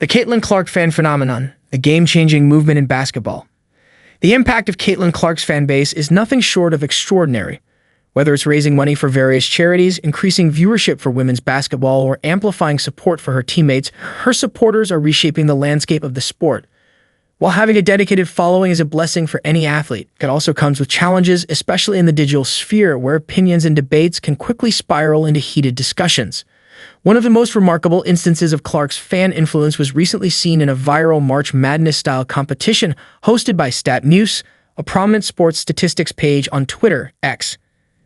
The Caitlin Clark fan phenomenon, a game-changing movement in basketball. The impact of Caitlin Clark's fan base is nothing short of extraordinary. Whether it's raising money for various charities, increasing viewership for women's basketball, or amplifying support for her teammates, her supporters are reshaping the landscape of the sport. While having a dedicated following is a blessing for any athlete, it also comes with challenges, especially in the digital sphere, where opinions and debates can quickly spiral into heated discussions. One of the most remarkable instances of Clark's fan influence was recently seen in a viral March Madness-style competition hosted by StatMuse, a prominent sports statistics page on Twitter, X.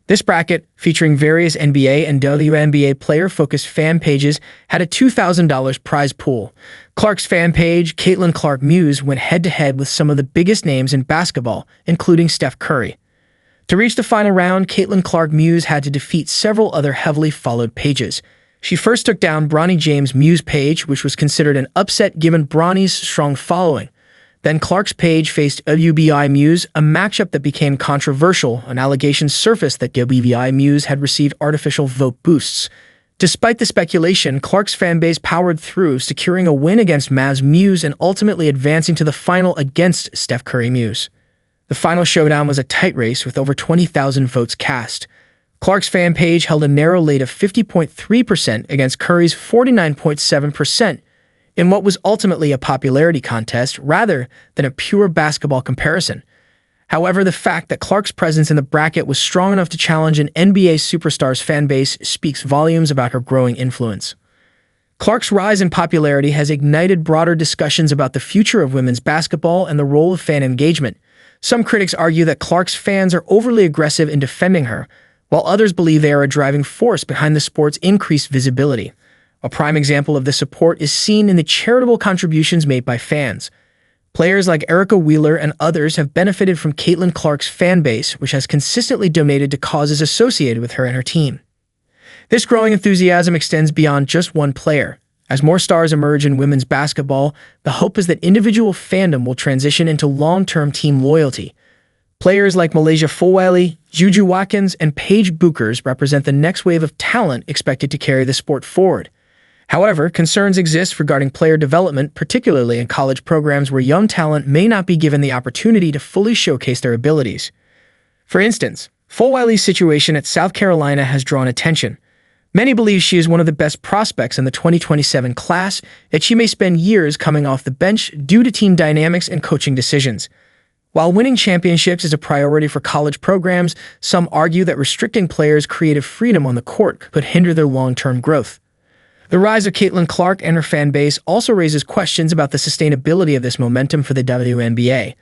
This bracket, featuring various NBA and WNBA player-focused fan pages, had a $2,000 prize pool. Clark's fan page, Caitlin Clark Muse, went head-to-head with some of the biggest names in basketball, including Steph Curry. To reach the final round, Caitlin Clark Muse had to defeat several other heavily followed pages. She first took down Bronny James' Muse page, which was considered an upset given Bronny's strong following. Then Clark's page faced WNBA Muse, a matchup that became controversial. An allegation surfaced that WNBA Muse had received artificial vote boosts. Despite the speculation, Clark's fanbase powered through, securing a win against Mavs Muse and ultimately advancing to the final against Steph Curry Muse. The final showdown was a tight race with over 20,000 votes cast. Clark's fan page held a narrow lead of 50.3% against Curry's 49.7%. in what was ultimately a popularity contest rather than a pure basketball comparison. However, the fact that Clark's presence in the bracket was strong enough to challenge an NBA superstar's fanbase speaks volumes about her growing influence. Clark's rise in popularity has ignited broader discussions about the future of women's basketball and the role of fan engagement. Some critics argue that Clark's fans are overly aggressive in defending her, while others believe they are a driving force behind the sport's increased visibility. A prime example of this support is seen in the charitable contributions made by fans. Players like Erica Wheeler and others have benefited from Caitlin Clark's fan base, which has consistently donated to causes associated with her and her team. This growing enthusiasm extends beyond just one player. As more stars emerge in women's basketball, the hope is that individual fandom will transition into long-term team loyalty. Players like Malaysia Fulwiley, Juju Watkins, and Paige Buchers represent the next wave of talent expected to carry the sport forward. However, concerns exist regarding player development, particularly in college programs where young talent may not be given the opportunity to fully showcase their abilities. For instance, Fulwiley's situation at South Carolina has drawn attention. Many believe she is one of the best prospects in the 2027 class, yet she may spend years coming off the bench due to team dynamics and coaching decisions. While winning championships is a priority for college programs, some argue that restricting players' creative freedom on the court could hinder their long-term growth. The rise of Caitlin Clark and her fan base also raises questions about the sustainability of this momentum for the WNBA.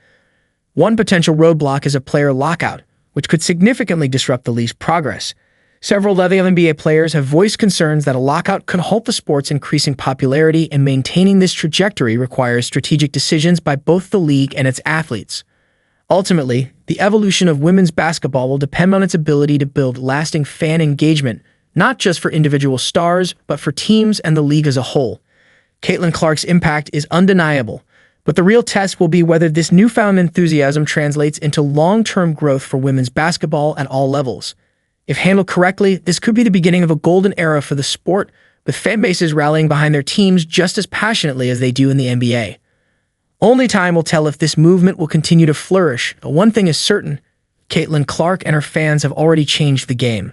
One potential roadblock is a player lockout, which could significantly disrupt the league's progress. Several WNBA players have voiced concerns that a lockout could halt the sport's increasing popularity, and maintaining this trajectory requires strategic decisions by both the league and its athletes. Ultimately, the evolution of women's basketball will depend on its ability to build lasting fan engagement, not just for individual stars, but for teams and the league as a whole. Caitlin Clark's impact is undeniable, but the real test will be whether this newfound enthusiasm translates into long-term growth for women's basketball at all levels. If handled correctly, this could be the beginning of a golden era for the sport, with fan bases rallying behind their teams just as passionately as they do in the NBA. Only time will tell if this movement will continue to flourish, but one thing is certain: Caitlin Clark and her fans have already changed the game.